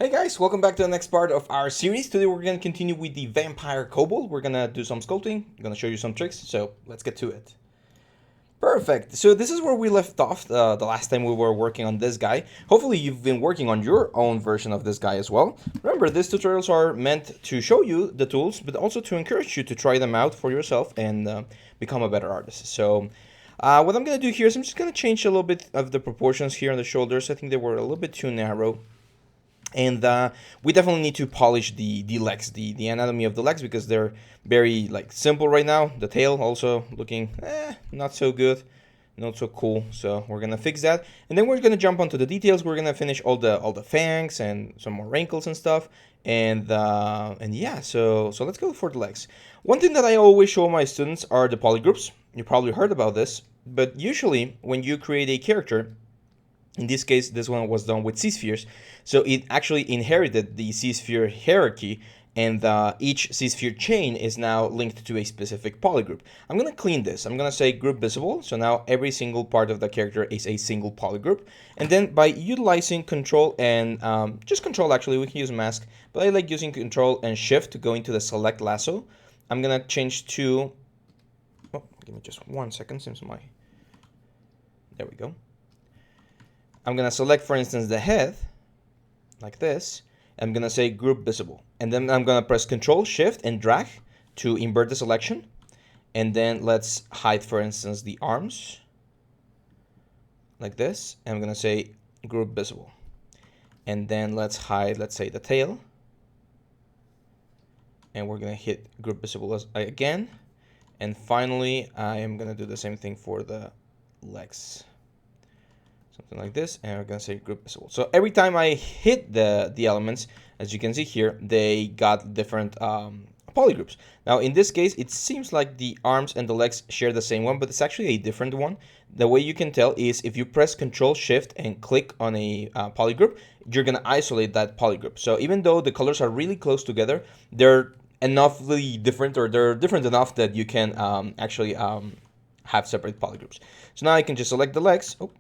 Hey guys, welcome back to the next part of our series. Today we're going to continue with the vampire kobold. We're going to do some sculpting. I'm going to show you some tricks, so let's get to it. Perfect. So this is where we left off the last time we were working on this guy. Hopefully you've been working on your own version of this guy as well. Remember, these tutorials are meant to show you the tools, but also to encourage you to try them out for yourself and become a better artist. So what I'm going to do here is I'm just going to change a little bit of the proportions here on the shoulders. I think they were a little bit too narrow. And we definitely need to polish the legs, the anatomy of the legs, because they're very simple right now. The tail also looking not so good, not so cool. So we're gonna fix that, and then we're gonna jump onto the details. We're gonna finish all the fangs and some more wrinkles and stuff. And yeah, so let's go for the legs. One thing that I always show my students are the polygroups. You probably heard about this, but usually when you create a character, in this case, this one was done with C-spheres, so it actually inherited the C-sphere hierarchy, and each C-sphere chain is now linked to a specific polygroup. I'm going to clean this. I'm going to say group visible, so now every single part of the character is a single polygroup. And then by utilizing control and just control, actually, we can use mask, but I like using control and shift to go into the select lasso. I'm going to change to, oh, give me just 1 second, seems there we go. I'm going to select, for instance, the head, like this. I'm going to say group visible. And then I'm going to press Control, Shift, and drag to invert the selection. And then let's hide, for instance, the arms, like this. And I'm going to say group visible. And then let's hide, let's say, the tail. And we're going to hit group visible again. And finally, I am going to do the same thing for the legs. Something like this, and we're gonna say group visible. So every time I hit the elements, as you can see here, they got different polygroups. Now in this case, it seems like the arms and the legs share the same one, but it's actually a different one. The way you can tell is if you press Control Shift and click on a polygroup, you're gonna isolate that polygroup. So even though the colors are really close together, they're enoughly different, or they're different enough that you can actually have separate polygroups. So now I can just select the legs. Oh,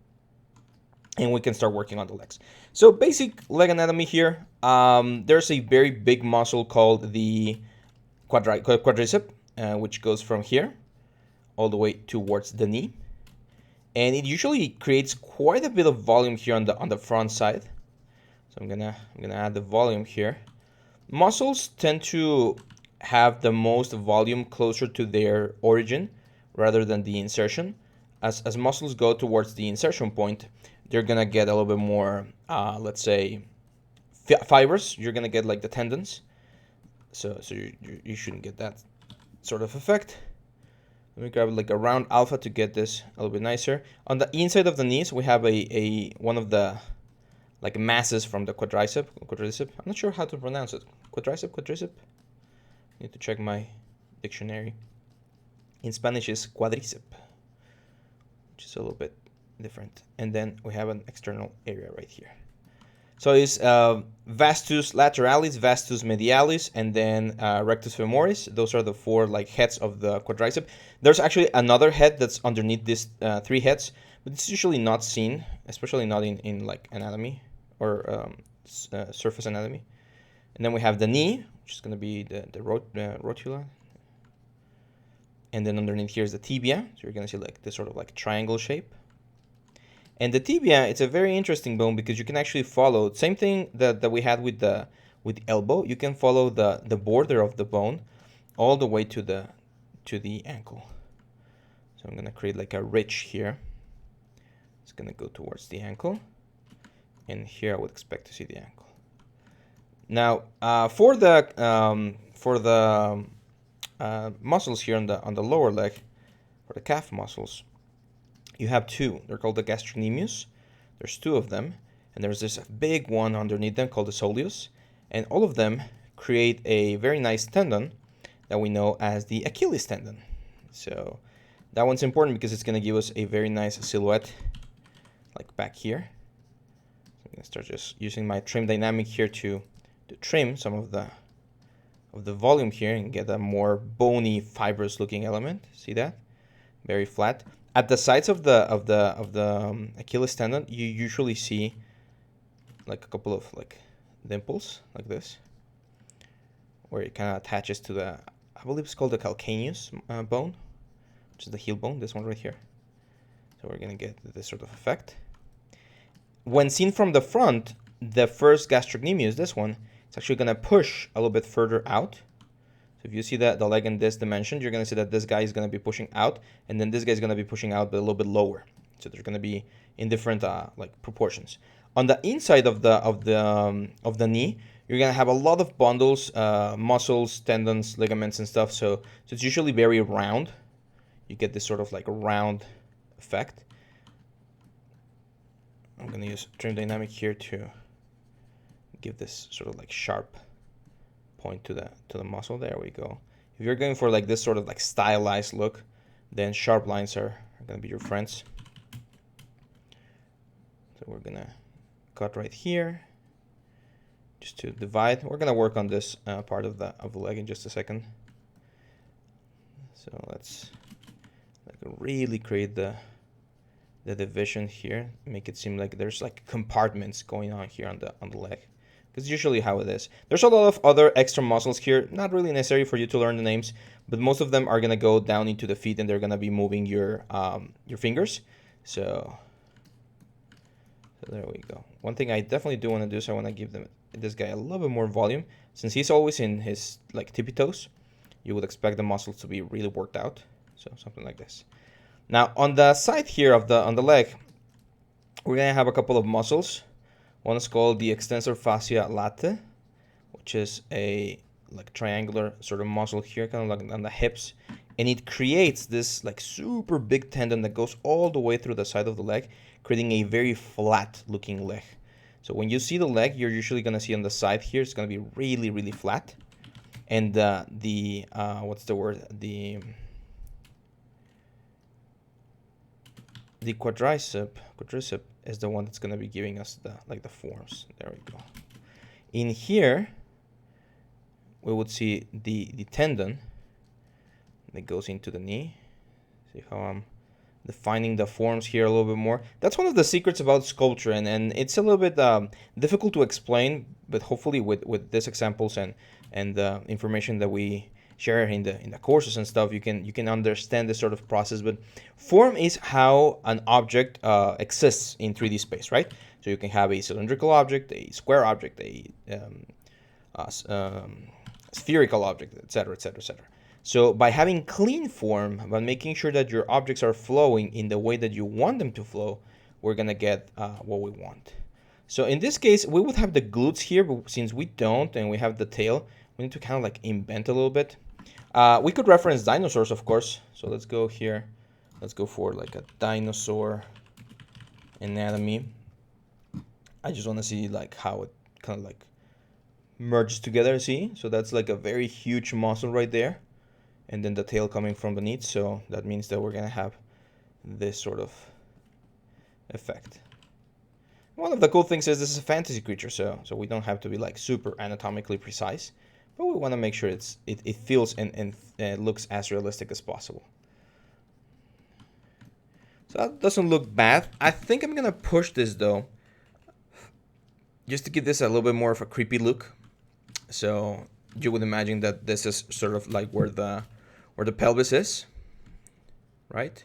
and we can start working on the legs. So basic leg anatomy here. There's a very big muscle called the quadricep, which goes from here all the way towards the knee, and it usually creates quite a bit of volume here on the front side. So I'm gonna add the volume here. Muscles tend to have the most volume closer to their origin rather than the insertion. As muscles go towards the insertion point, they're gonna get a little bit more, let's say, fibers. You're gonna get like the tendons. So you shouldn't get that sort of effect. Let me grab like a round alpha to get this a little bit nicer. On the inside of the knees, we have a one of the like masses from the quadricep. I'm not sure how to pronounce it. Quadricep. Need to check my dictionary. In Spanish is quadricep, which is a little bit different. And then we have an external area right here. So it's vastus lateralis, vastus medialis, and then rectus femoris. Those are the four heads of the quadricep. There's actually another head that's underneath these three heads, but it's usually not seen, especially not in anatomy or surface anatomy. And then we have the knee, which is going to be the rotula. And then underneath here is the tibia. So you're going to see this sort of triangle shape. And the tibia, it's a very interesting bone because you can actually follow, same thing that we had with the elbow. You can follow the border of the bone all the way to the ankle. So I'm going to create a ridge here. It's going to go towards the ankle. And here I would expect to see the ankle. Now, for the muscles here on the lower leg, or the calf muscles, you have two. They're called the gastrocnemius. There's two of them, and there's this big one underneath them called the soleus, and all of them create a very nice tendon that we know as the Achilles tendon. So that one's important because it's going to give us a very nice silhouette, like back here. So I'm going to start just using my trim dynamic here to trim some of the volume here and get a more bony, fibrous looking element. See that? Very flat. At the sides of the Achilles tendon, you usually see a couple of dimples like this, where it kind of attaches to the, I believe it's called the calcaneus bone, which is the heel bone, this one right here. So we're going to get this sort of effect. When seen from the front, the first gastrocnemius, this one, it's actually going to push a little bit further out. So if you see that the leg in this dimension, you're going to see that this guy is going to be pushing out, and then this guy is going to be pushing out, but a little bit lower. So they're going to be in different like proportions. On the inside of the knee, you're going to have a lot of bundles, muscles, tendons, ligaments, and stuff. So it's usually very round. You get this sort of like round effect. I'm going to use trim dynamic here to give this sort of like sharp point to the muscle. There we go. If you're going for like this sort of like stylized look, then sharp lines are going to be your friends. So we're going to cut right here just to divide. We're going to work on this part of the leg in just a second. So let's like really create the division here, make it seem like there's like compartments going on here on the leg. Because usually how it is. There's a lot of other extra muscles here, not really necessary for you to learn the names, but most of them are going to go down into the feet and they're going to be moving your fingers. So there we go. One thing I definitely do want to do is I want to give this guy a little bit more volume. Since he's always in his like tippy toes, you would expect the muscles to be really worked out. So something like this. Now on the side here of on the leg, we're going to have a couple of muscles. One is called the extensor fascia latae, which is a like triangular sort of muscle here, kind of like on the hips. And it creates this like super big tendon that goes all the way through the side of the leg, creating a very flat looking leg. So when you see the leg, you're usually going to see on the side here, it's going to be really, really flat. And what's the word? The quadricep is the one that's going to be giving us the forms. There we go. In here, we would see the tendon that goes into the knee. See how I'm defining the forms here a little bit more. That's one of the secrets about sculpture, and it's a little bit difficult to explain, but hopefully with these examples and the information that we share in the courses and stuff, you can understand this sort of process. But form is how an object exists in 3D space, right? So you can have a cylindrical object, a square object, a spherical object, etc., etc., etc. So by having clean form, by making sure that your objects are flowing in the way that you want them to flow, we're gonna get what we want. So in this case, we would have the glutes here, but since we don't and we have the tail, we need to kind of like invent a little bit. We could reference dinosaurs, of course. So let's go here. Let's go for like a dinosaur anatomy. I just want to see like how it kind of like merges together. See? So that's like a very huge muscle right there. And then the tail coming from beneath. So that means that we're going to have this sort of effect. One of the cool things is this is a fantasy creature. So we don't have to be like super anatomically precise. But we want to make sure it feels and looks as realistic as possible. So that doesn't look bad. I think I'm going to push this though, just to give this a little bit more of a creepy look. So you would imagine that this is sort of like where the pelvis is, right?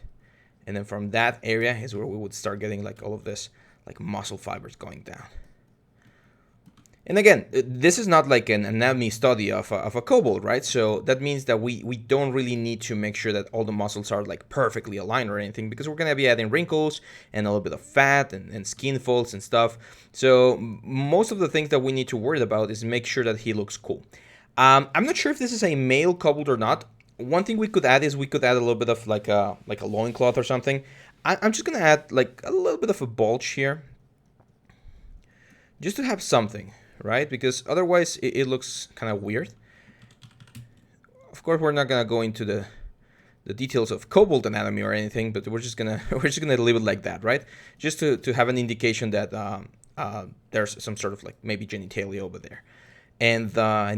And then from that area is where we would start getting like all of this like muscle fibers going down. And again, this is not like an anatomy study of a kobold, right? So that means that we don't really need to make sure that all the muscles are like perfectly aligned or anything, because we're going to be adding wrinkles and a little bit of fat and skin folds and stuff. So most of the things that we need to worry about is make sure that he looks cool. I'm not sure if this is a male kobold or not. One thing we could add is we could add a little bit of like a loincloth or something. I'm just going to add like a little bit of a bulge here, just to have something. Right? Because otherwise it looks kind of weird. Of course, we're not gonna go into the details of kobold anatomy or anything, but we're just gonna leave it like that, right? Just to have an indication that there's some sort of like maybe genitalia over there. And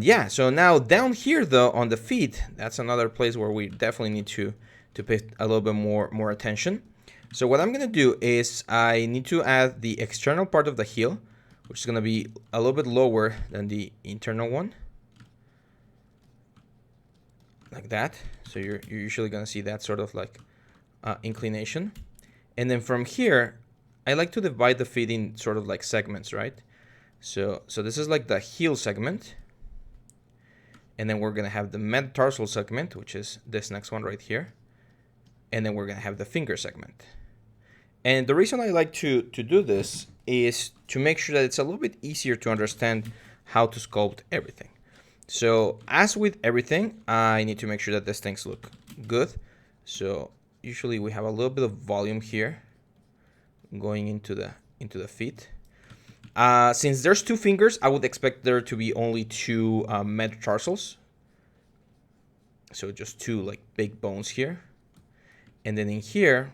yeah, so now down here though on the feet, that's another place where we definitely need to pay a little bit more attention. So what I'm gonna do is I need to add the external part of the heel, which is going to be a little bit lower than the internal one, like that. So you're usually going to see that sort of like inclination. And then from here, I like to divide the feet in sort of like segments, right? So this is like the heel segment. And then we're going to have the metatarsal segment, which is this next one right here. And then we're going to have the finger segment. And the reason I like to do this is to make sure that it's a little bit easier to understand how to sculpt everything. So as with everything, I need to make sure that these things look good. So usually we have a little bit of volume here going into the feet. Since there's 2 fingers, I would expect there to be only 2 metatarsals. So just 2 like big bones here. And then in here,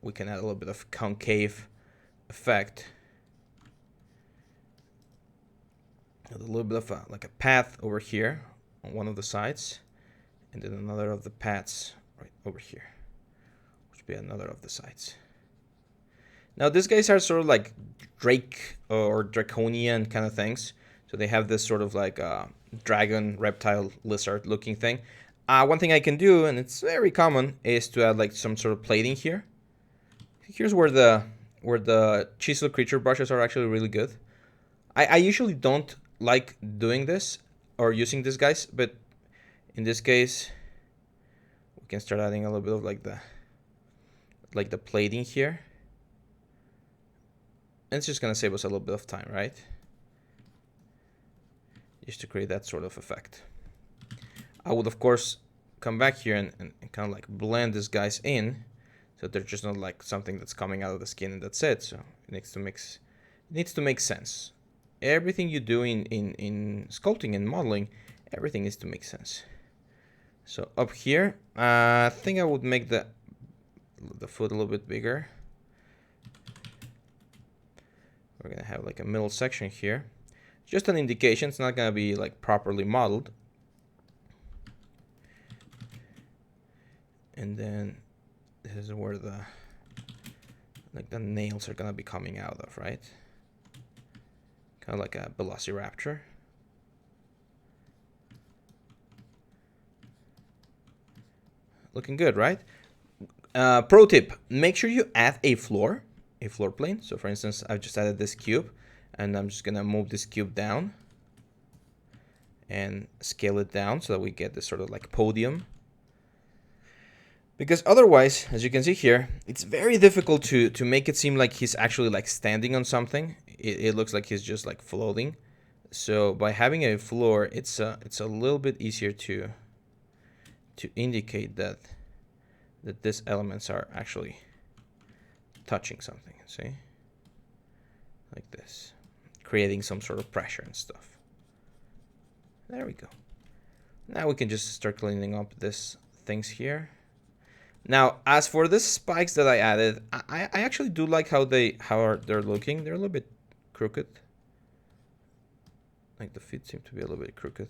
we can add a little bit of concave effect. A little bit of like a path over here on one of the sides. And then another of the paths right over here, which would be another of the sides. Now these guys are sort of like Drake or draconian kind of things. So they have this sort of like dragon, reptile, lizard looking thing. One thing I can do, and it's very common, is to add like some sort of plating here. Here's where the chisel creature brushes are actually really good. I usually don't like doing this or using these guys, but in this case, we can start adding a little bit of like the plating here. And it's just gonna save us a little bit of time, right? Just to create that sort of effect. I would of course come back here and kind of like blend these guys in, so they're just not like something that's coming out of the skin and that's it. So it needs to make sense. Everything you do in sculpting and modeling, everything needs to make sense. So up here, I think I would make the foot a little bit bigger. We're gonna have like a middle section here. Just an indication, it's not gonna be like properly modeled. And then this is where the nails are gonna be coming out of, right? Kind of like a velociraptor. Looking good, right? Pro tip, make sure you add a floor plane. So for instance, I've just added this cube, and I'm just gonna move this cube down and scale it down so that we get this sort of like podium. Because otherwise, as you can see here, it's very difficult to make it seem like he's actually like standing on something. It looks like he's just like floating. So by having a floor, it's a little bit easier to indicate that these elements are actually touching something. See, like this, creating some sort of pressure and stuff. There we go. Now we can just start cleaning up these things here. Now, as for the spikes that I added, I actually do like how they're looking. They're a little bit crooked. Like the feet seem to be a little bit crooked.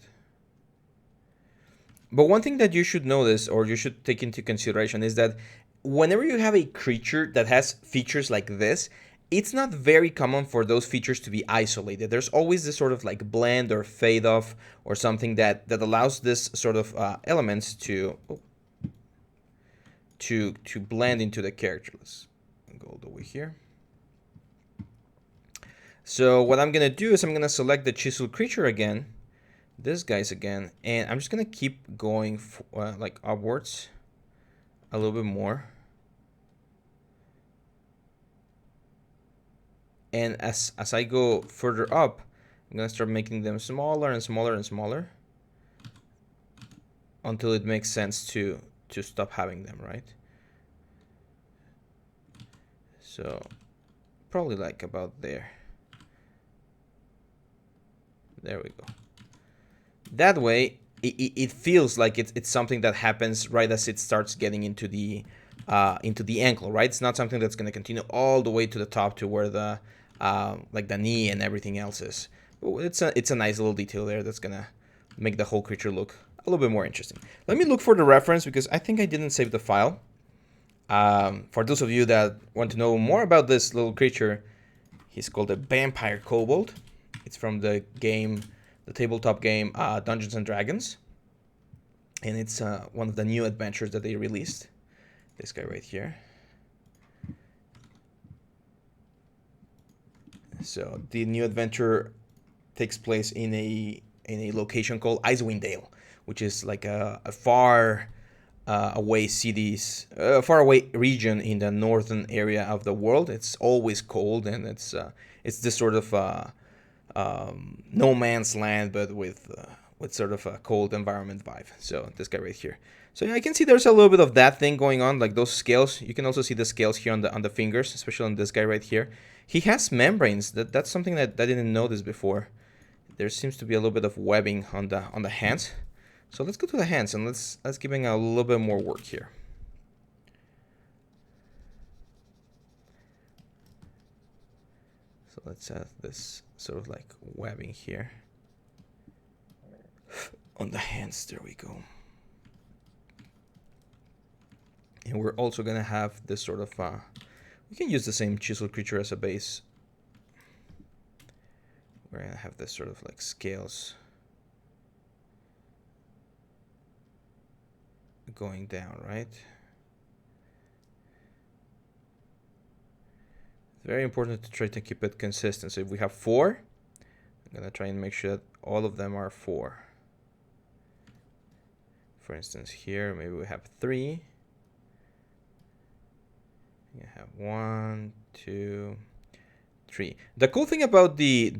But one thing that you should notice, or you should take into consideration, is that whenever you have a creature that has features like this, it's not very common for those features to be isolated. There's always this sort of like blend or fade off or something that allows this sort of elements to blend into the character. Let's go all the way here. So what I'm gonna do is I'm gonna select the chisel creature again, this guys again, and I'm just gonna keep going like upwards a little bit more. And as I go further up, I'm gonna start making them smaller and smaller and smaller until it makes sense to stop having them, right? So probably like about there. There we go. That way, it feels like it's something that happens right as it starts getting into the ankle, right? It's not something that's going to continue all the way to the top to where the like the knee and everything else is. It's a nice little detail there that's gonna make the whole creature look a little bit more interesting. Let me look for the reference because I think I didn't save the file. For those of you that want to know more about this little creature, He's called a vampire kobold. It's from the game, the tabletop game Dungeons and Dragons. And it's one of the new adventures that they released. This guy right here. So the new adventure takes place in a location called Icewind Dale, which is like a far away far away region in the northern area of the world. It's always cold, and it's this sort of no man's land, but with sort of a cold environment vibe. So this guy right here. So yeah, I can see there's a little bit of that thing going on, like those scales. You can also see the scales here on the fingers, especially on this guy right here. He has membranes. That's something that I didn't notice before. There seems to be a little bit of webbing on the hands. So let's go to the hands and let's give him a little bit more work here. So let's add this sort of like webbing here on the hands. There we go. And we're also gonna have this sort of we can use the same chisel creature as a base. We're gonna have this sort of like scales going down, right? It's very important to try to keep it consistent. So if we have 4, I'm gonna try and make sure that all of them are 4. For instance, here maybe we have 3. You have 1, 2, 3. The cool thing about the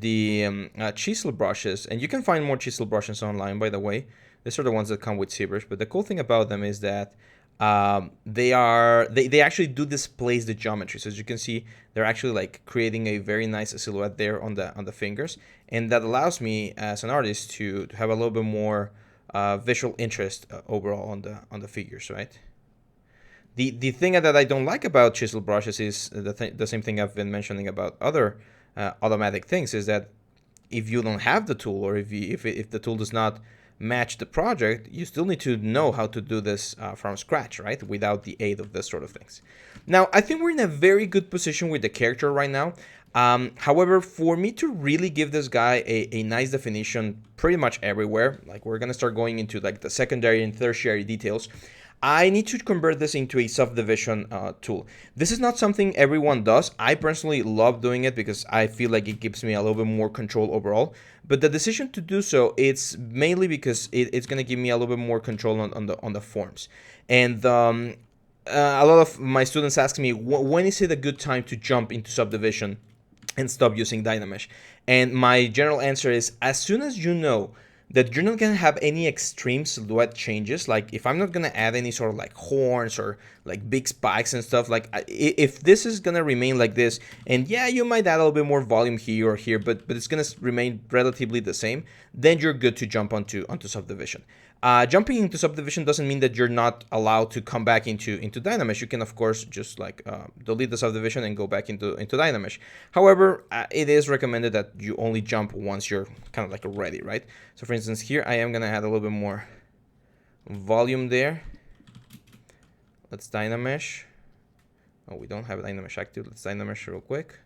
chisel brushes, and you can find more chisel brushes online, by the way. These are the ones that come with Zbrush. But the cool thing about them is that they actually do displace the geometry. So as you can see, they're actually like creating a very nice silhouette there on the fingers, and that allows me as an artist to have a little bit more visual interest overall on the figures, right? The thing that I don't like about chisel brushes is the same thing I've been mentioning about other automatic things, is that if you don't have the tool, or if the tool does not match the project, you still need to know how to do this from scratch, right? Without the aid of this sort of things. Now, I think we're in a very good position with the character right now. However, for me to really give this guy a nice definition pretty much everywhere, like we're gonna start going into like the secondary and tertiary details, I need to convert this into a subdivision tool. This is not something everyone does. I personally love doing it because I feel like it gives me a little bit more control overall. But the decision to do so, it's mainly because it's going to give me a little bit more control on the forms. And a lot of my students ask me, when is it a good time to jump into subdivision and stop using Dynamesh? And my general answer is, as soon as you know that you're not going to have any extreme silhouette changes, like if I'm not going to add any sort of like horns or like big spikes and stuff, like if this is going to remain like this, and yeah, you might add a little bit more volume here or here, but it's going to remain relatively the same, then you're good to jump onto subdivision. Jumping into subdivision doesn't mean that you're not allowed to come back into Dynamesh. You can, of course, just like delete the subdivision and go back into Dynamesh. However, it is recommended that you only jump once you're kind of like ready, right? So for instance, here I am going to add a little bit more volume there. Let's Dynamesh. Oh, we don't have Dynamesh active. Let's Dynamesh real quick.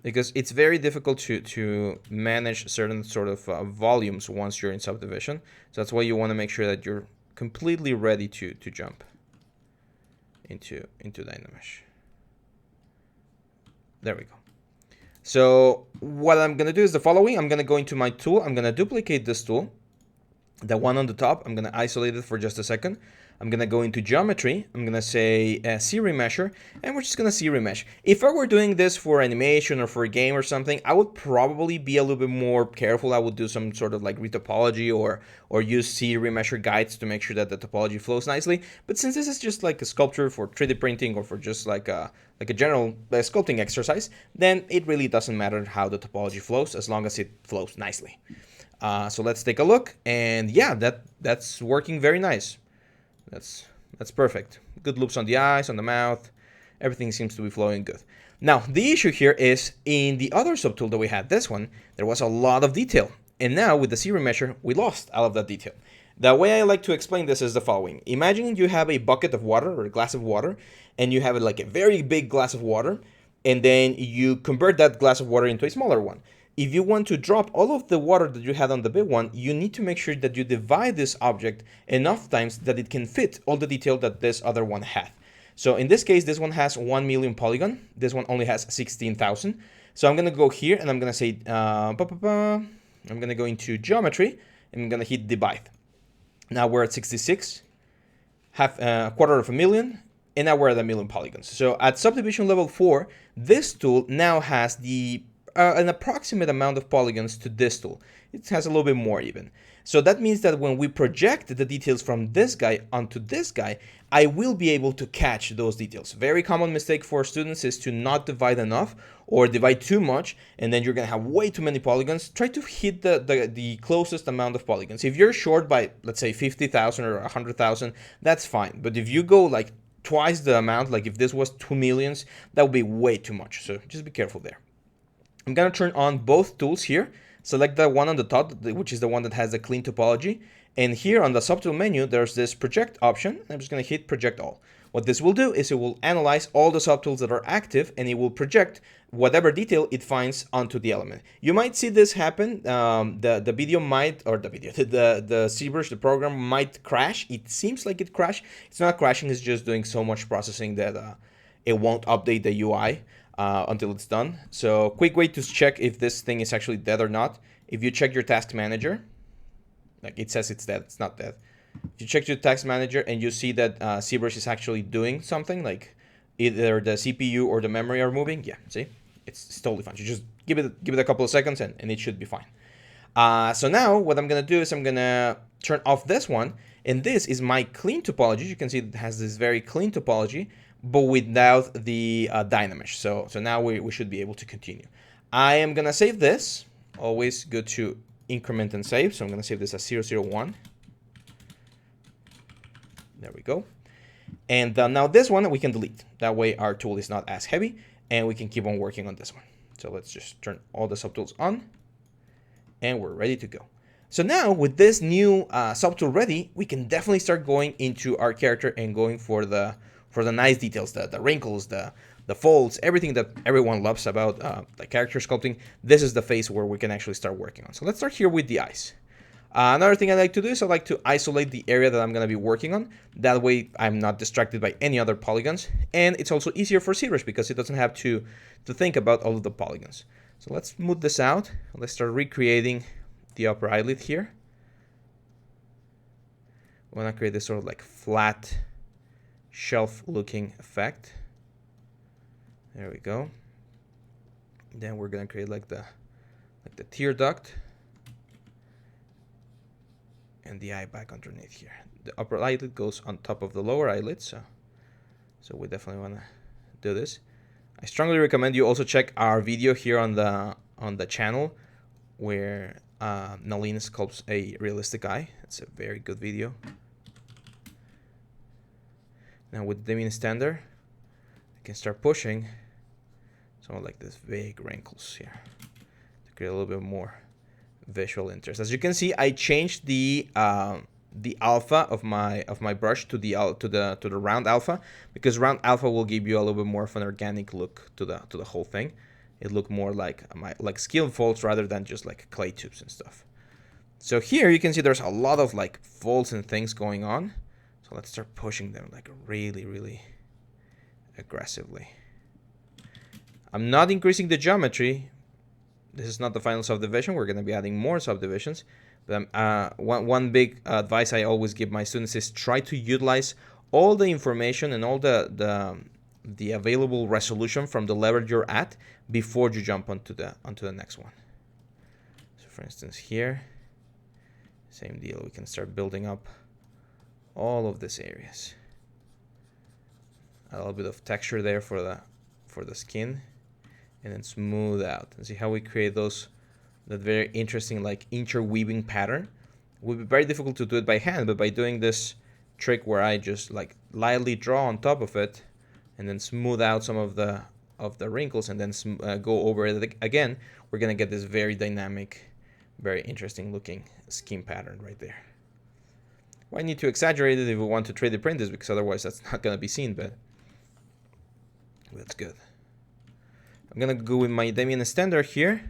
Because it's very difficult to manage certain sort of volumes once you're in subdivision. So that's why you want to make sure that you're completely ready to jump into Dynamesh. There we go. So what I'm going to do is the following. I'm going to go into my tool. I'm going to duplicate this tool, the one on the top. I'm going to isolate it for just a second. I'm going to go into geometry. I'm going to say C remesher, and we're just going to C remesh. If I were doing this for animation or for a game or something, I would probably be a little bit more careful. I would do some sort of like retopology or use C remesher guides to make sure that the topology flows nicely. But since this is just like a sculpture for 3D printing or for just like a general sculpting exercise, then it really doesn't matter how the topology flows as long as it flows nicely. So let's take a look, and yeah, that's working very nice. That's perfect. Good loops on the eyes, on the mouth. Everything seems to be flowing good. Now, the issue here is in the other subtool that we had, this one, there was a lot of detail. And now with the C remesher, we lost all of that detail. The way I like to explain this is the following. Imagine you have a bucket of water or a glass of water, and you have like a very big glass of water, and then you convert that glass of water into a smaller one. If you want to drop all of the water that you had on the big one, you need to make sure that you divide this object enough times that it can fit all the detail that this other one had. So in this case, this one has 1 million polygon. This one only has 16,000. So I'm going to go here and I'm going to say, I'm going to go into geometry and I'm going to hit divide. Now we're at 66, half a quarter of a million, and now we're at 1 million polygons. So at subdivision level 4, this tool now has the an approximate amount of polygons to this tool. It has a little bit more even. So that means that when we project the details from this guy onto this guy, I will be able to catch those details. Very common mistake for students is to not divide enough or divide too much, and then you're gonna have way too many polygons. Try to hit the closest amount of polygons. If you're short by, let's say, 50,000 or 100,000, that's fine. But if you go like twice the amount, like if this was 2 millions, that would be way too much. So just be careful there. I'm gonna turn on both tools here. Select the one on the top, which is the one that has the clean topology. And here on the subtool menu, there's this project option. I'm just gonna hit project all. What this will do is it will analyze all the subtools that are active and it will project whatever detail it finds onto the element. You might see this happen. The video might, or the video, the Zbrush, the program might crash. It seems like it crashed. It's not crashing, it's just doing so much processing that it won't update the UI. Until it's done. So quick way to check if this thing is actually dead or not. If you check your task manager, like it says it's dead, it's not dead. If you check your task manager and you see that Zbrush is actually doing something, like either the CPU or the memory are moving, yeah, see, it's totally fine. You just give it a couple of seconds and it should be fine. So now what I'm gonna do is I'm gonna turn off this one, and this is my clean topology. You can see it has this very clean topology, but without the dynamesh. So now we should be able to continue. I am gonna save this. Always good to increment and save. So I'm gonna save this as 001. There we go. And now this one we can delete. That way our tool is not as heavy and we can keep on working on this one. So let's just turn all the subtools on and we're ready to go. So now with this new subtool ready, we can definitely start going into our character and going for the nice details, the wrinkles, the folds, everything that everyone loves about the character sculpting. This is the phase where we can actually start working on. So let's start here with the eyes. Another thing I like to do is I like to isolate the area that I'm going to be working on. That way I'm not distracted by any other polygons. And it's also easier for Zbrush because it doesn't have to think about all of the polygons. So let's move this out. Let's start recreating the upper eyelid here. We want to create this sort of like flat shelf looking effect. There we go. Then we're gonna create like the tear duct and the eye back underneath here. The upper eyelid goes on top of the lower eyelid, so we definitely want to do this. I strongly recommend you also check our video here on the channel where Nalin sculpts a realistic eye. It's a very good video. Now with the Udemy standard, I can start pushing some of like these big wrinkles here to create a little bit more visual interest. As you can see, I changed the alpha of my brush to the round alpha, because round alpha will give you a little bit more of an organic look to the whole thing. It looked more like skin folds rather than just like clay tubes and stuff. So here you can see there's a lot of like folds and things going on. So let's start pushing them like really, really aggressively. I'm not increasing the geometry. This is not the final subdivision. We're going to be adding more subdivisions. But one big advice I always give my students is try to utilize all the information and all the available resolution from the level you're at before you jump onto the next one. So for instance here, same deal. We can start building up all of these areas. A little bit of texture there for the skin, and then smooth out. And see how we create that very interesting like interweaving pattern. It would be very difficult to do it by hand, but by doing this trick where I just like lightly draw on top of it and then smooth out some of the wrinkles and then go over it again, we're gonna get this very dynamic, very interesting looking skin pattern right there. Why need to exaggerate it if we want to 3D print this, because otherwise that's not going to be seen, but that's good. I'm going to go with my Damien standard here,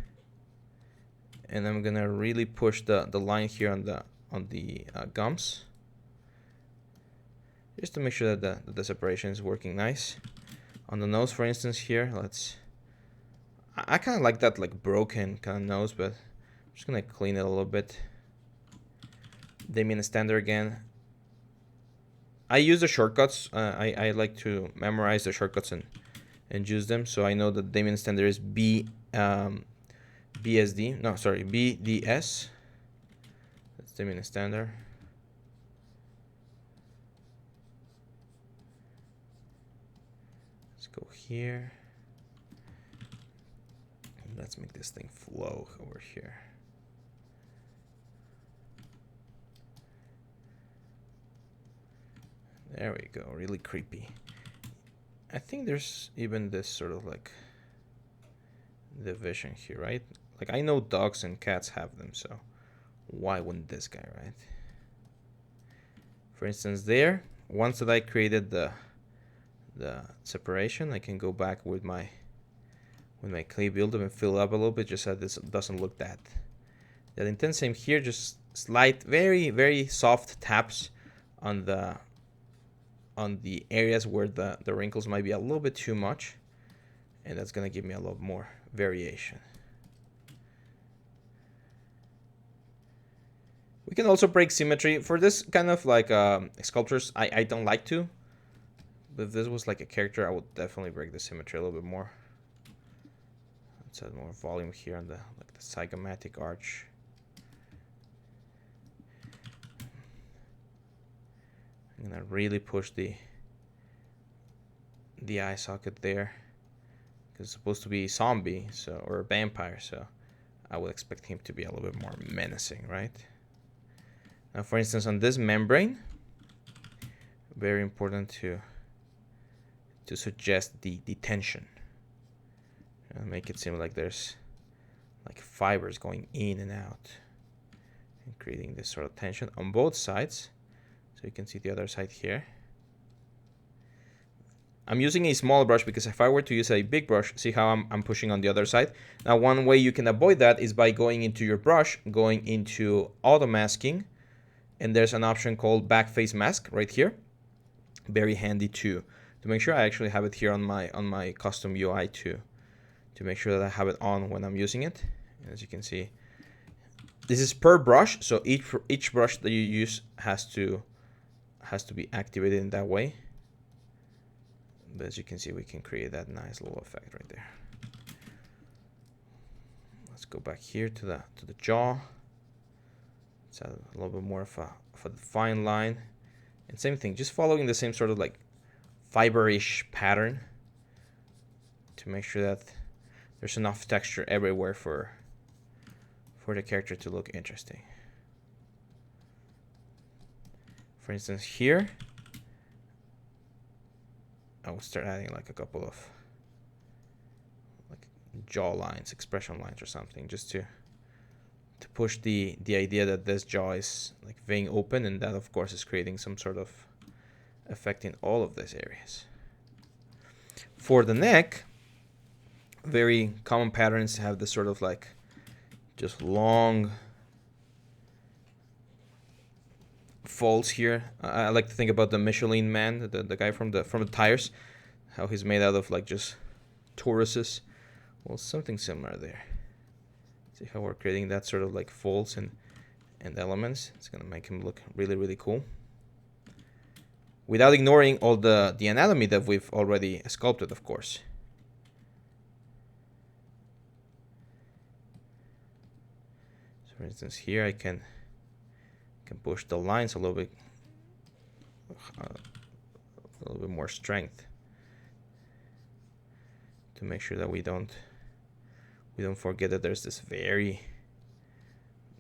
and I'm going to really push the line here on the gums, just to make sure that the separation is working nice. On the nose, for instance, here, I kind of like that like broken kind of nose, but I'm just going to clean it a little bit. Damien standard again. I use the shortcuts. I like to memorize the shortcuts and use them. So I know that Damien standard is BSD. No, sorry, BDS. That's Damien standard. Let's go here. And let's make this thing flow over here. There we go, really creepy. I think there's even this sort of like division here, right? Like I know dogs and cats have them, so why wouldn't this guy, right? For instance, there, once that I created the separation, I can go back with my clay builder and fill up a little bit, just so this doesn't look that intense. Same here, just slight, very, very soft taps on the areas where the wrinkles might be a little bit too much, and that's gonna give me a lot more variation. We can also break symmetry for this kind of like sculptures. I don't like to, but if this was like a character, I would definitely break the symmetry a little bit more. Let's add more volume here on the zygomatic arch. I'm gonna really push the eye socket there, because it's supposed to be zombie, so, or a vampire, so I would expect him to be a little bit more menacing, right? Now, for instance, on this membrane, very important to suggest the tension. Make it seem like there's like fibers going in and out, and creating this sort of tension on both sides. So you can see the other side here. I'm using a small brush because if I were to use a big brush, see how I'm pushing on the other side. Now, one way you can avoid that is by going into your brush, going into auto masking, and there's an option called back face mask right here. Very handy to make sure. I actually have it here on my custom UI to make sure that I have it on when I'm using it. And as you can see, this is per brush, so each brush that you use has to be activated in that way. But as you can see, we can create that nice little effect right there. Let's go back here to the jaw. Let's add a little bit more of a fine line, and same thing, just following the same sort of like fiber-ish pattern to make sure that there's enough texture everywhere for the character to look interesting. For instance, here, I will start adding like a couple of like jaw lines, expression lines or something, just to push the idea that this jaw is like being open, and that of course is creating some sort of effect in all of these areas. For the neck, very common patterns have this sort of like just long folds here. I like to think about the Michelin Man, the guy from the tires, how he's made out of like just toruses. Well, something similar there. See how we're creating that sort of like folds and elements. It's gonna make him look really, really cool, without ignoring all the anatomy that we've already sculpted, of course. So for instance, here I can push the lines a little bit more strength to make sure that we don't forget that there's this very,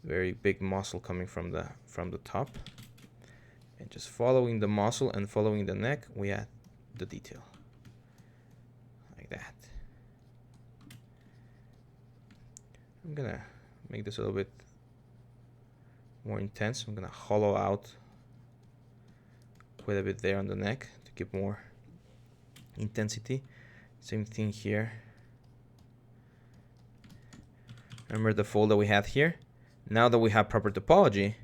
very big muscle coming from the top. And just following the muscle and following the neck, we add the detail like that. I'm gonna make this a little bit more intense. I'm gonna hollow out quite a bit there on the neck to give more intensity. Same thing here. Remember the fold that we had here? Now that we have proper topology,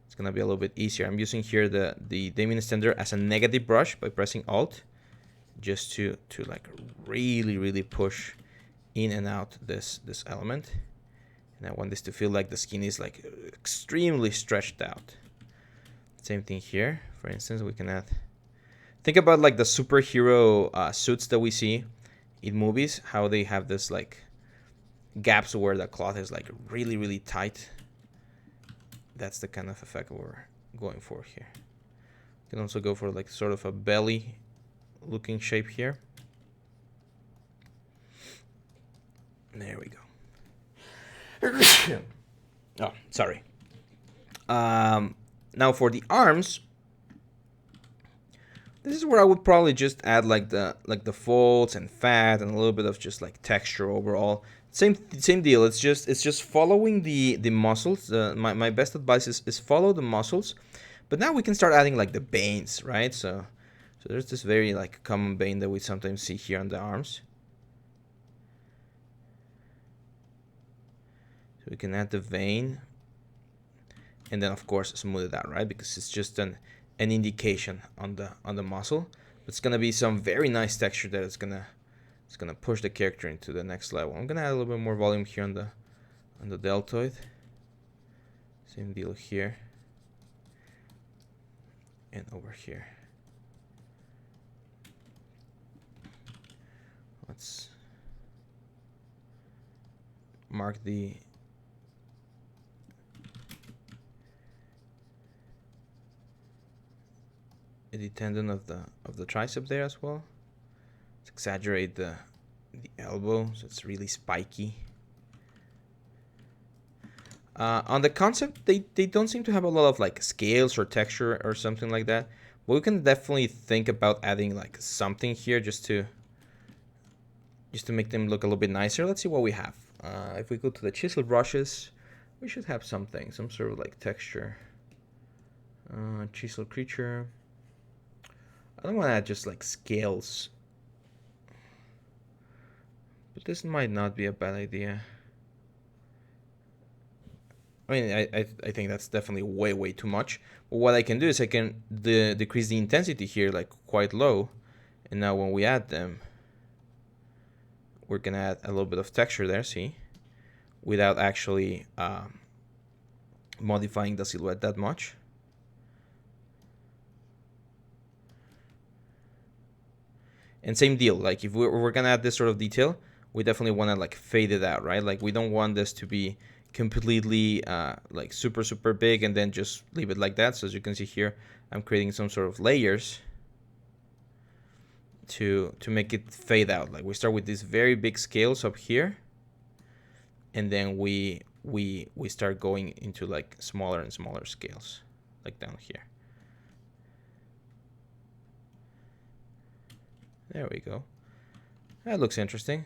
it's gonna be a little bit easier. I'm using here the Damien extender as a negative brush by pressing Alt, just to like really push in and out this element. And I want this to feel like the skin is like extremely stretched out. Same thing here. For instance, we can add, think about like the superhero suits that we see in movies, how they have this like gaps where the cloth is like really tight. That's the kind of effect we're going for here. You can also go for like sort of a belly looking shape here. There we go. Oh, sorry. Now for the arms, this is where I would probably just add like the folds and fat and a little bit of just like texture overall. Same deal. It's just following the muscles. My best advice is follow the muscles. But now we can start adding like the veins, right? So there's this very like common vein that we sometimes see here on the arms. So we can add the vein, and then of course smooth it out, right? Because it's just an indication on the muscle. It's gonna be some very nice texture that it's gonna push the character into the next level. I'm gonna add a little bit more volume here on the deltoid. Same deal here and over here. Let's mark the tendon of the tricep there as well. Let's exaggerate the elbow so it's really spiky. On the concept, they don't seem to have a lot of like scales or texture or something like that, but we can definitely think about adding like something here just to make them look a little bit nicer. Let's see what we have. If we go to the chisel brushes, we should have something, some sort of like texture. Chisel creature. I don't want to add just like scales, but this might not be a bad idea. I mean, I think that's definitely way too much. But what I can do is I can decrease the intensity here like quite low, and now when we add them, we're gonna add a little bit of texture there, see, without actually modifying the silhouette that much. And same deal, like if we're gonna add this sort of detail, we definitely want to like fade it out, right? Like we don't want this to be completely like super big and then just leave it like that. So as you can see here, I'm creating some sort of layers to make it fade out. Like we start with these very big scales up here, and then we start going into like smaller and smaller scales, like down here. There we go. That looks interesting.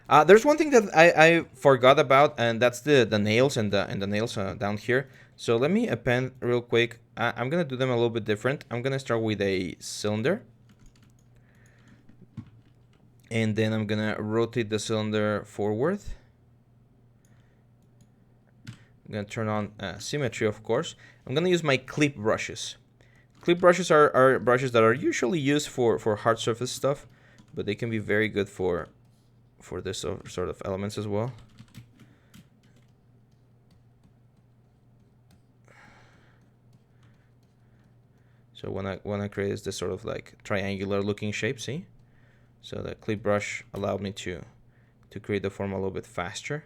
There's one thing that I forgot about, and that's the nails and the nails down here. So let me append real quick. I'm gonna do them a little bit different. I'm gonna start with a cylinder, and then I'm gonna rotate the cylinder forward. I'm gonna turn on symmetry, of course. I'm gonna use my clip brushes. Clip brushes are brushes that are usually used for hard surface stuff, but they can be very good for this sort of elements as well. So when I create this sort of like triangular looking shape, see? So the clip brush allowed me to create the form a little bit faster.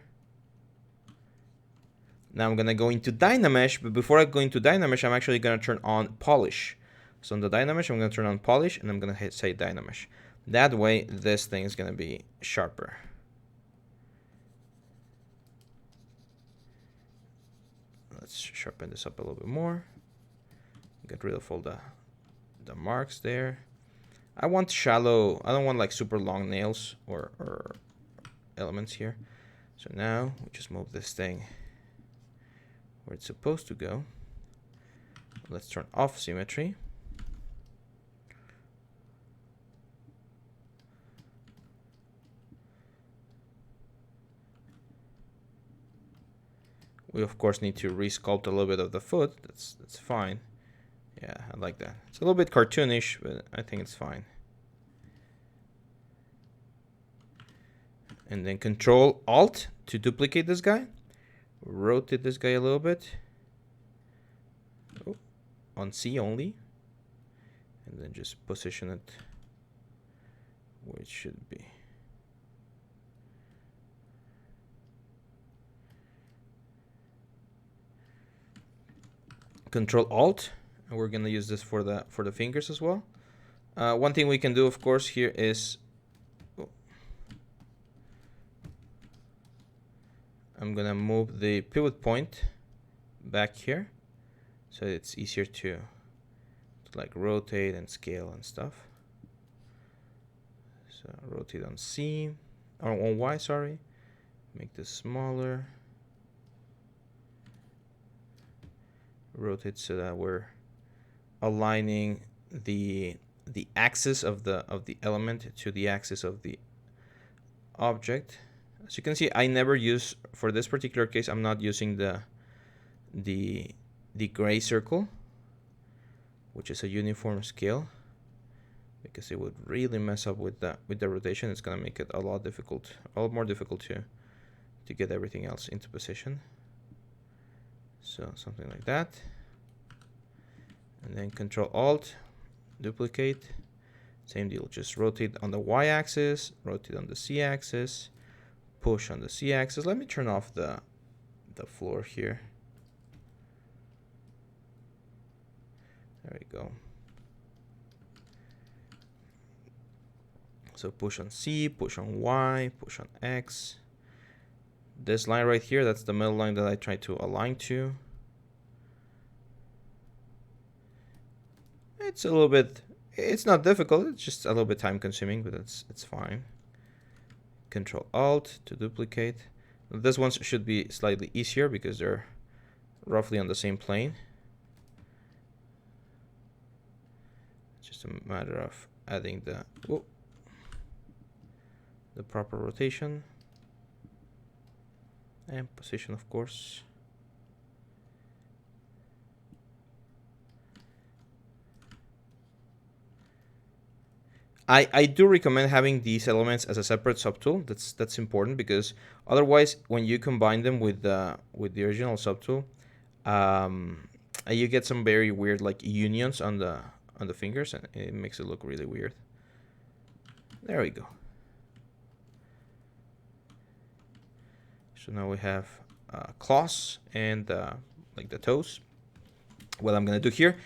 Now I'm gonna go into Dynamesh, but before I go into Dynamesh, I'm actually gonna turn on Polish. So on the Dynamesh, I'm gonna turn on Polish, and I'm gonna say Dynamesh. That way, this thing is gonna be sharper. Let's sharpen this up a little bit more. Get rid of all the marks there. I want shallow. I don't want like super long nails or elements here. So now we just move this thing where it's supposed to go. Let's turn off symmetry. We of course need to resculpt a little bit of the foot. That's fine. Yeah, I like that. It's a little bit cartoonish, but I think it's fine. And then Control Alt to duplicate this guy. Rotate this guy a little bit. Oh, on C only. And then just position it where it should be. Control Alt, and we're gonna use this for the fingers as well. One thing we can do, of course, here is I'm gonna move the pivot point back here, so it's easier to like rotate and scale and stuff. So rotate on C, or on Y, sorry. Make this smaller. Rotate so that we're aligning the axis of the element to the axis of the object. As you can see, I never use, for this particular case, I'm not using the gray circle, which is a uniform scale, because it would really mess up with the rotation. It's gonna make it a lot more difficult to get everything else into position. So something like that. And then Control Alt, duplicate. Same deal, just rotate on the Y axis, rotate on the Z axis, push on the Z axis. Let me turn off the floor here. There we go. So push on C, push on Y, push on X. This line right here, that's the middle line that I try to align to. It's a little bit, it's not difficult, it's just a little bit time consuming, but it's fine. Control Alt to duplicate. This one should be slightly easier because they're roughly on the same plane. It's just a matter of adding the proper rotation and position, of course. I do recommend having these elements as a separate subtool. That's important, because otherwise, when you combine them with the original subtool, you get some very weird like unions on the fingers, and it makes it look really weird. There we go. So now we have claws and like the toes. What I'm gonna do here,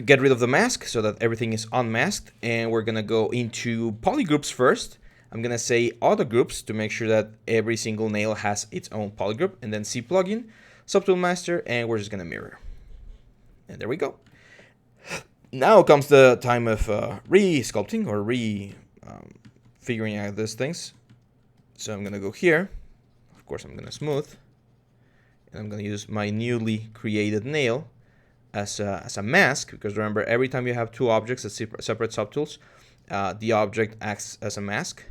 get rid of the mask so that everything is unmasked, and we're gonna go into polygroups first. I'm gonna say auto groups to make sure that every single nail has its own polygroup, and then C plugin, subtool master, and we're just gonna mirror. And there we go. Now comes the time of re-sculpting or figuring out these things. So I'm gonna go here. Of course, I'm gonna smooth, and I'm gonna use my newly created nail as a mask, because remember, every time you have two objects as separate subtools, the object acts as a mask.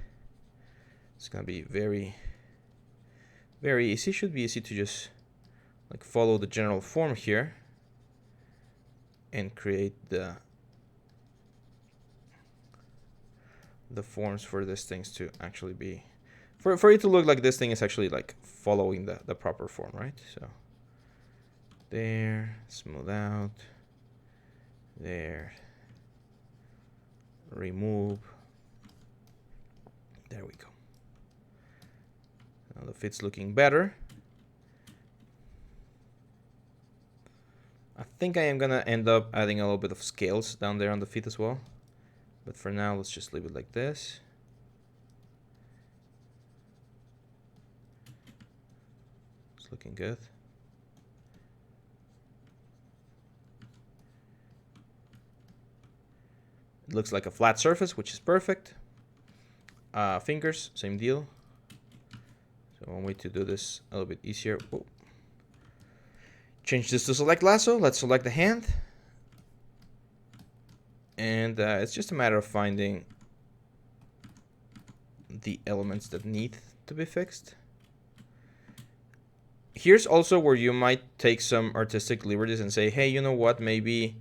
It's gonna be very, very easy. Should be easy to just like follow the general form here and create the forms for these things to actually be, for it to look like this thing is actually like following the proper form, right? So there, smooth out, there, remove, there we go. Now the fit's looking better. I think I am gonna end up adding a little bit of scales down there on the feet as well, but for now let's just leave it like this. It's looking good. It looks like a flat surface, which is perfect. Fingers, same deal. So one way to do this a little bit easier. Whoa. Change this to select lasso. Let's select the hand. And it's just a matter of finding the elements that need to be fixed. Here's also where you might take some artistic liberties and say, hey, you know what, maybe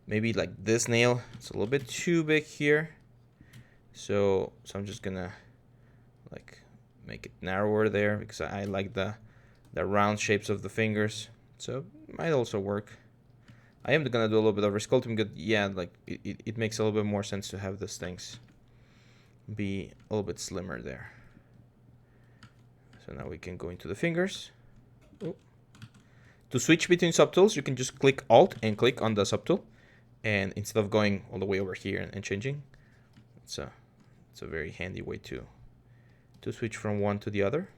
like this nail, it's a little bit too big here. So I'm just gonna like make it narrower there because I like the round shapes of the fingers. So it might also work. I am gonna do a little bit of resculpting, but yeah, like it makes a little bit more sense to have these things be a little bit slimmer there. So now we can go into the fingers. Oh. To switch between subtools, you can just click Alt and click on the subtool, and instead of going all the way over here and changing, it's a very handy way to switch from one to the other.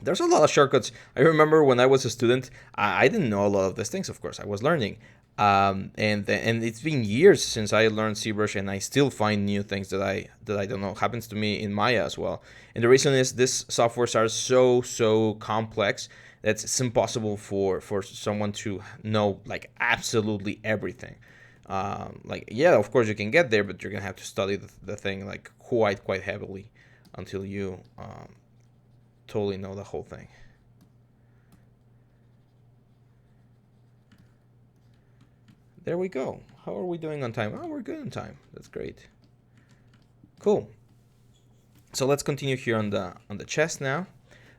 There's a lot of shortcuts. I remember when I was a student, I didn't know a lot of these things. Of course, I was learning, and it's been years since I learned Zbrush, and I still find new things that I don't know. Happens to me in Maya as well. And the reason is these softwares are so complex that it's impossible for someone to know like absolutely everything. Like, yeah, of course you can get there, but you're gonna have to study the thing like quite heavily until you totally know the whole thing. There we go. How are we doing on time? Oh, we're good on time. That's great. Cool. So let's continue here on the chest now.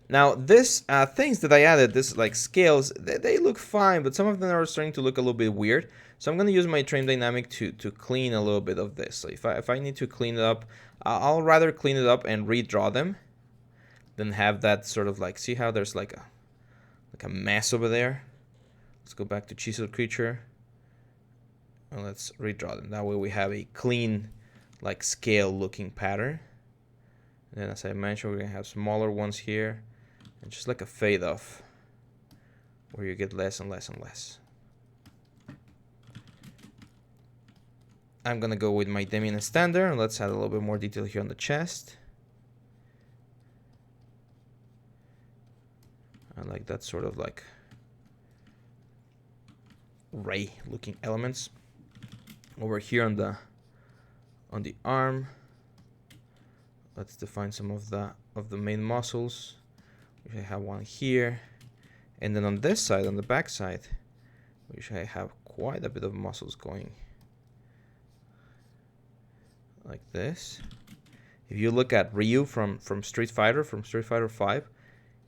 Now this things that I added, this like scales, they look fine, but some of them are starting to look a little bit weird. So I'm gonna use my trim dynamic to clean a little bit of this. So if I need to clean it up, I'll rather clean it up and redraw them than have that sort of like, see how there's like a mess over there. Let's go back to chisel creature and let's redraw them. That way we have a clean like scale looking pattern. And then as I mentioned, we're gonna have smaller ones here and just like a fade off where you get less and less and less. I'm gonna go with my Demian standard and let's add a little bit more detail here on the chest. I like that sort of like ray looking elements. Over here on the arm, let's define some of the main muscles. We have one here, and then on this side, on the back side, we should have quite a bit of muscles going like this. If you look at Ryu from Street Fighter 5,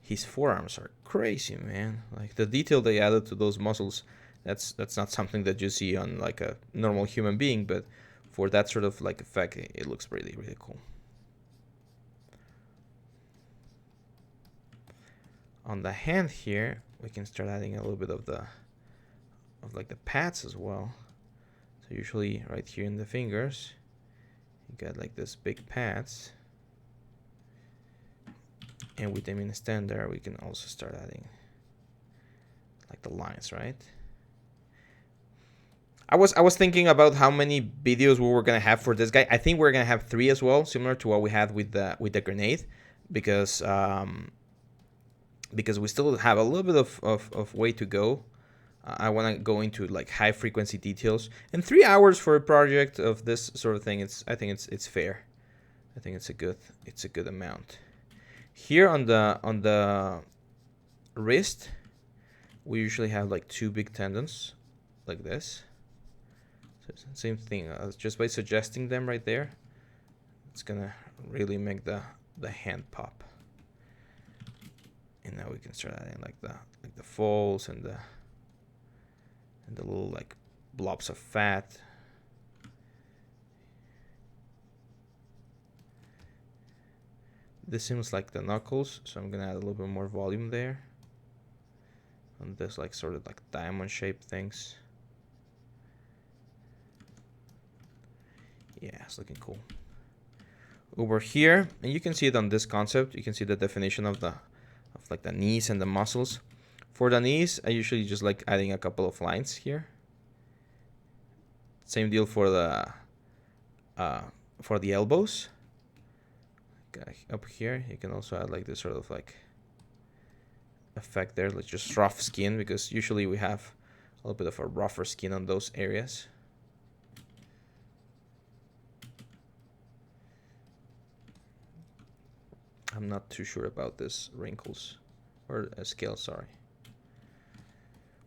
his forearms are crazy, man. Like the detail they added to those muscles, that's not something that you see on like a normal human being, but for that sort of like effect, it looks really cool. On the hand here, we can start adding a little bit of like the pads as well. So usually right here in the fingers, you got like this big pads. And with them in standard, we can also start adding like the lines, right? I was thinking about how many videos we were gonna have for this guy. I think we're gonna have 3 as well, similar to what we had with the grenade, because we still have a little bit of way to go. I want to go into like high frequency details, and 3 hours for a project of this sort of thing, I think it's fair. I think it's a good amount. Here on the wrist, we usually have like 2 big tendons like this. So same thing, just by suggesting them right there, it's gonna really make the hand pop. And now we can start adding like the folds and the little like blobs of fat. This seems like the knuckles, so I'm gonna add a little bit more volume there on this like sort of like diamond shaped things. Yeah, it's looking cool. Over here, and you can see it on this concept, you can see the definition of like the knees and the muscles. For the knees, I usually just like adding a couple of lines here. Same deal for the elbows. Okay, up here, you can also add like this sort of like effect there. Let's just rough skin, because usually we have a little bit of a rougher skin on those areas. I'm not too sure about this wrinkles or scale, sorry.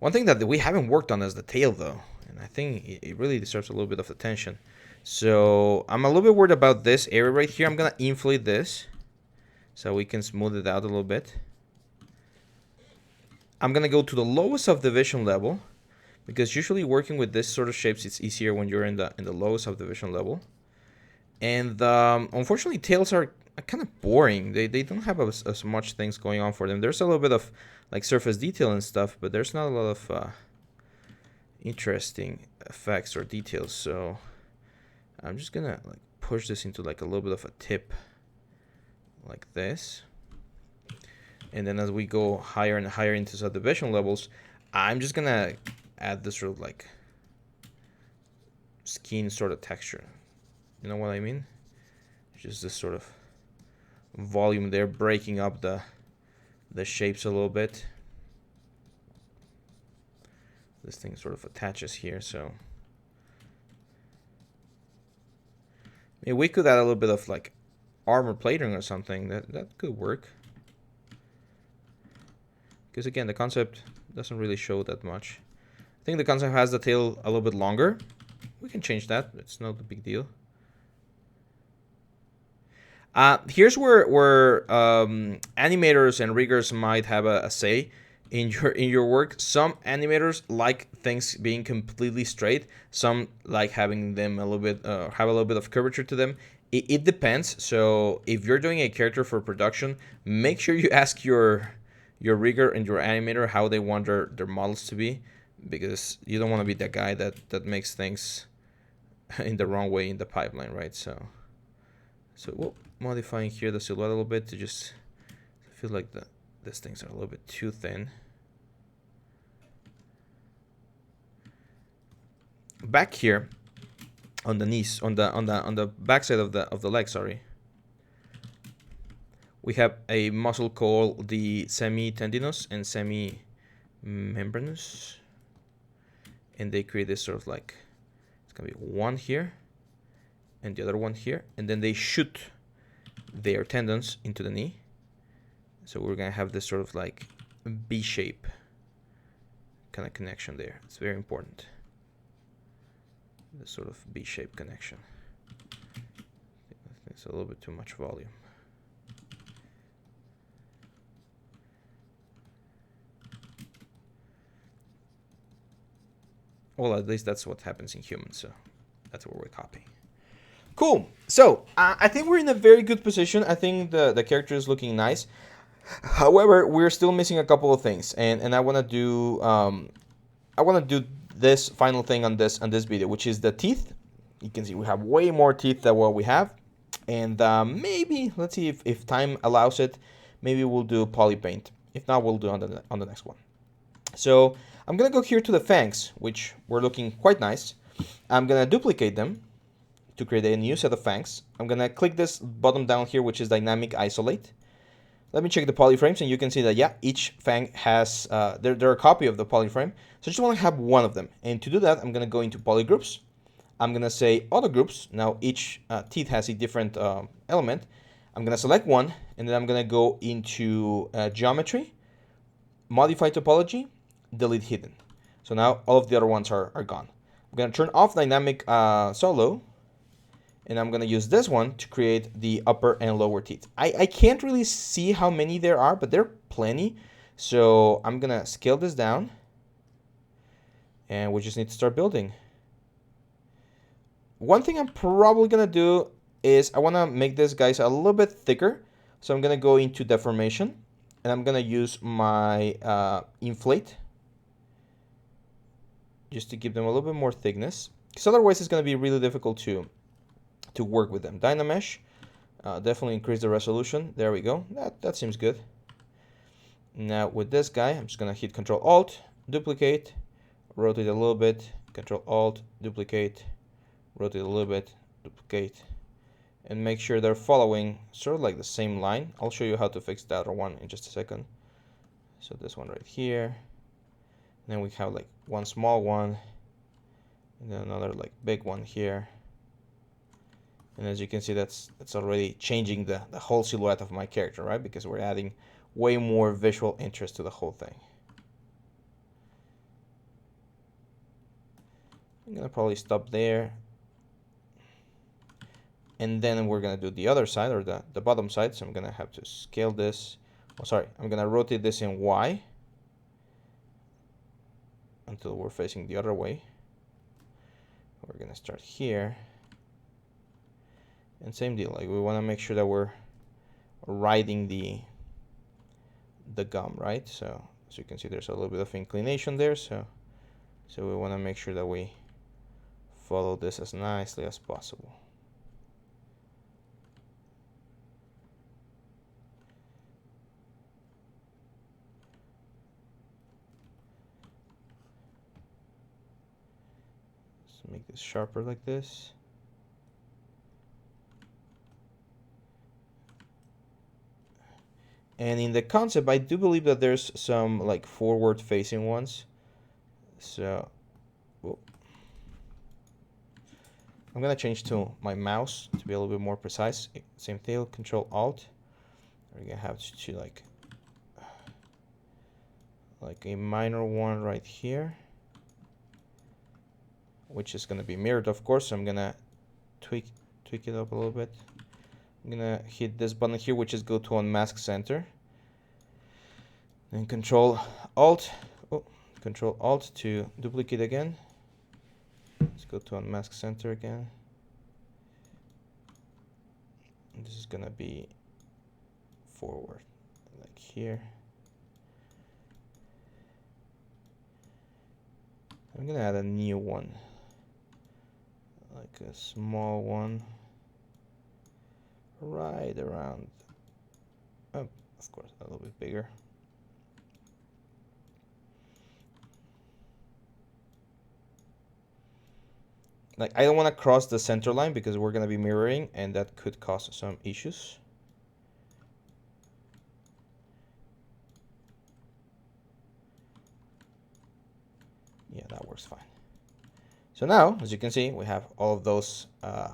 One thing that we haven't worked on is the tail though, and I think it really deserves a little bit of attention. So I'm a little bit worried about this area right here. I'm gonna inflate this so we can smooth it out a little bit. I'm gonna go to the lowest subdivision level, because usually working with this sort of shapes, it's easier when you're in the lowest subdivision level. And unfortunately, tails are kind of boring. They don't have as much things going on for them. There's a little bit of like surface detail and stuff, but there's not a lot of interesting effects or details. So I'm just gonna like push this into like a little bit of a tip like this. And then as we go higher and higher into subdivision levels, I'm just gonna add this sort of like skin sort of texture. You know what I mean? Just this sort of volume there, breaking up the shapes a little bit. This thing sort of attaches here, so maybe we could add a little bit of like armor plating or something. That could work. Because again, the concept doesn't really show that much. I think the concept has the tail a little bit longer. We can change that. It's not a big deal. Here's where animators and riggers might have a say in your work. Some animators like things being completely straight. Some like having them a little bit have a little bit of curvature to them. It depends. So if you're doing a character for production, make sure you ask your rigger and your animator how they want their models to be, because you don't want to be that guy that makes things in the wrong way in the pipeline, right? So we'll modifying here the silhouette a little bit to just feel like these things are a little bit too thin. Back here on the knees, on the back side of the leg, sorry, we have a muscle called the semi-tendinous and semi-membranous, and they create this sort of like, it's gonna be one here and the other one here, and then they shoot their tendons into the knee. So we're gonna have this sort of like B shape kind of connection there. It's very important. This sort of B shape connection. It's a little bit too much volume. Well, at least that's what happens in humans, so that's what we're copying. Cool. So I think we're in a very good position. I think the character is looking nice. However, we're still missing a couple of things, and I want to do this final thing on this video, which is the teeth. You can see we have way more teeth than what we have, and maybe let's see if time allows it. Maybe we'll do poly paint. If not, we'll do on the next one. So I'm gonna go here to the fangs, which were looking quite nice. I'm gonna duplicate them to create a new set of fangs. I'm gonna click this button down here, which is dynamic isolate. Let me check the polyframes, and you can see that, yeah, each fang has, they're a copy of the polyframe. So I just want to have one of them. And to do that, I'm gonna go into polygroups. I'm gonna say auto groups. Now each teeth has a different element. I'm gonna select one, and then I'm gonna go into geometry, modify topology, delete hidden. So now all of the other ones are gone. I'm gonna turn off dynamic solo, and I'm gonna use this one to create the upper and lower teeth. I can't really see how many there are, but there are plenty. So I'm gonna scale this down, and we just need to start building. One thing I'm probably gonna do is I wanna make this guys a little bit thicker. So I'm gonna go into deformation, and I'm gonna use my inflate just to give them a little bit more thickness, because otherwise it's gonna be really difficult to work with them. Dynamesh, definitely increase the resolution. There we go. That seems good. Now with this guy, I'm just gonna hit Control Alt, duplicate, rotate a little bit, Control Alt, duplicate, rotate a little bit, duplicate, and make sure they're following sort of like the same line. I'll show you how to fix the other one in just a second. So this one right here, and then we have like one small one, and then another like big one here. And as you can see, that's already changing the whole silhouette of my character, right? Because we're adding way more visual interest to the whole thing. I'm gonna probably stop there. And then we're gonna do the other side, or the bottom side. So I'm gonna have to scale this. Oh, sorry, I'm gonna rotate this in Y until we're facing the other way. We're gonna start here. And same deal, like we wanna make sure that we're riding the gum, right? So as you can see, there's a little bit of inclination there. So we wanna make sure that we follow this as nicely as possible. Let's make this sharper like this. And in the concept, I do believe that there's some like forward facing ones. So I'm gonna change to my mouse to be a little bit more precise. Same thing, Control Alt. We're gonna have to like a minor one right here, which is gonna be mirrored, of course. So I'm gonna tweak it up a little bit. I'm gonna hit this button here, which is go to unmask center. Then Control Alt to duplicate again. Let's go to unmask center again. And this is gonna be forward, like here. I'm gonna add a new one, like a small one, right around, oh, of course, a little bit bigger. Like, I don't want to cross the center line because we're going to be mirroring, and that could cause some issues. Yeah, that works fine. So now, as you can see, we have all of those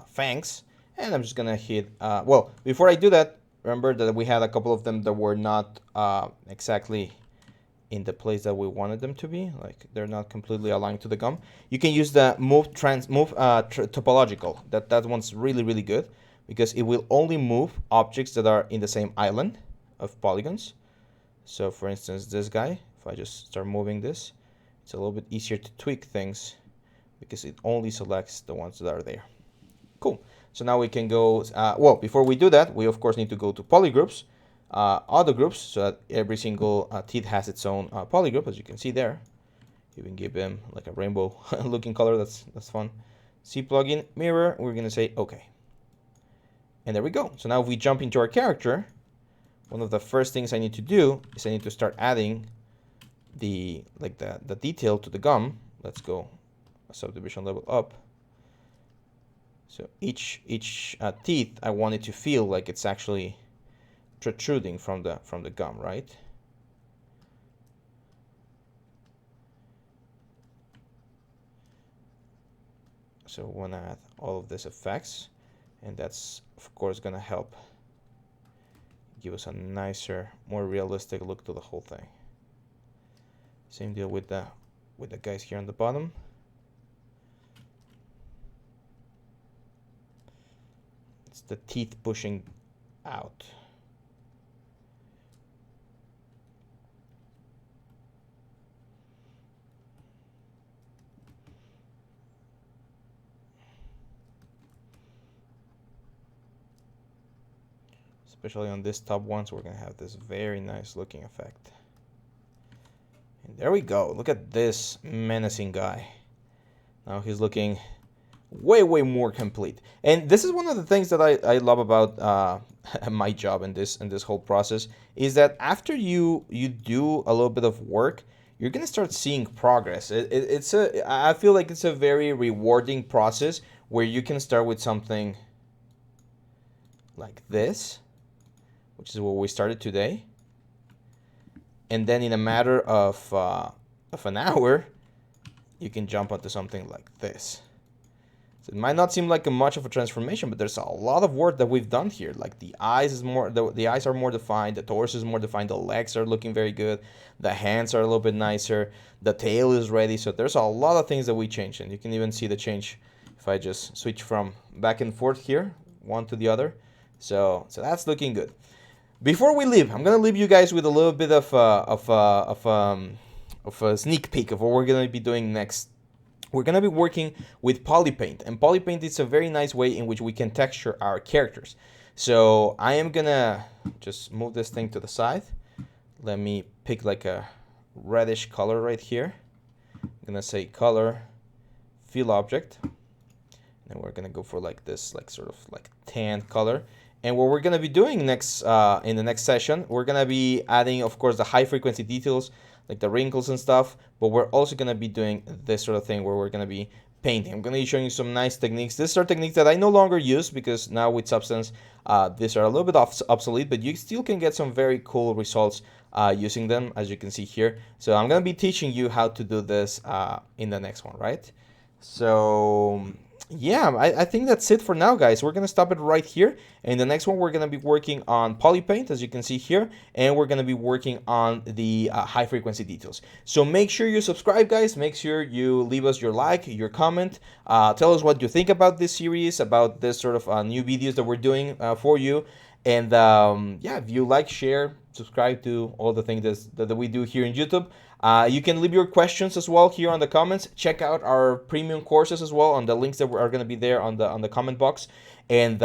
fangs, and I'm just going to hit, well, before I do that, remember that we had a couple of them that were not exactly in the place that we wanted them to be, like they're not completely aligned to the gum. You can use the move topological. That one's really good because it will only move objects that are in the same island of polygons. So for instance, this guy, if I just start moving this, it's a little bit easier to tweak things because it only selects the ones that are there. Cool. So now we can go, well, before we do that, we of course need to go to Polygroups, auto groups, so that every single teeth has its own polygroup, as you can see there. You can give them like a rainbow looking color. That's fun. C plugin mirror. We're gonna say okay, and there we go. So now if we jump into our character, one of the first things I need to do is I need to start adding the detail to the gum. Let's go a subdivision level up. So each teeth, I want it to feel like it's actually protruding from the gum, right? So we want to add all of these effects, and that's of course going to help give us a nicer, more realistic look to the whole thing. Same deal with the guys here on the bottom. It's the teeth pushing out. Especially on this top ones, we're gonna have this very nice looking effect. And there we go. Look at this menacing guy. Now he's looking way more complete. And this is one of the things that I love about my job in this whole process, is that after you do a little bit of work, you're gonna start seeing progress. I feel like it's a very rewarding process where you can start with something like this, which is what we started today. and then in a matter of an hour, you can jump onto something like this. So it might not seem like much of a transformation, but there's a lot of work that we've done here. Like the eyes is more, the eyes are more defined, the torso is more defined, the legs are looking very good, the hands are a little bit nicer, the tail is ready. So there's a lot of things that we changed, and you can even see the change if I just switch from back and forth here, one to the other. So that's looking good. Before we leave, I'm gonna leave you guys with a little bit of a sneak peek of what we're gonna be doing next. We're going to be working with Polypaint, and Polypaint is a very nice way in which we can texture our characters. So I am going to just move this thing to the side. Let me pick like a reddish color right here. I'm going to say color, fill object, and we're going to go for like this, like sort of like tan color. And what we're going to be doing next in the next session, we're going to be adding, of course, the high frequency details, like the wrinkles and stuff, but we're also going to be doing this sort of thing where we're going to be painting. I'm going to be showing you some nice techniques. These are techniques that I no longer use because now with Substance, these are a little bit obsolete, but you still can get some very cool results using them, as you can see here. So I'm going to be teaching you how to do this in the next one, right? So yeah, I think that's it for now, guys. We're going to stop it right here. In the next one, we're going to be working on Polypaint, as you can see here, and we're going to be working on the high frequency details. So make sure you subscribe, guys. Make sure you leave us your like, your comment. Tell us what you think about this series, about this sort of new videos that we're doing for you. And yeah, if you like, share, subscribe to all the things that we do here in YouTube. You can leave your questions as well here on the comments. Check out our premium courses as well on the links that are going to be there on the comment box. And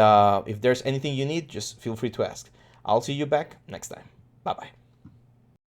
if there's anything you need, just feel free to ask. I'll see you back next time. Bye-bye.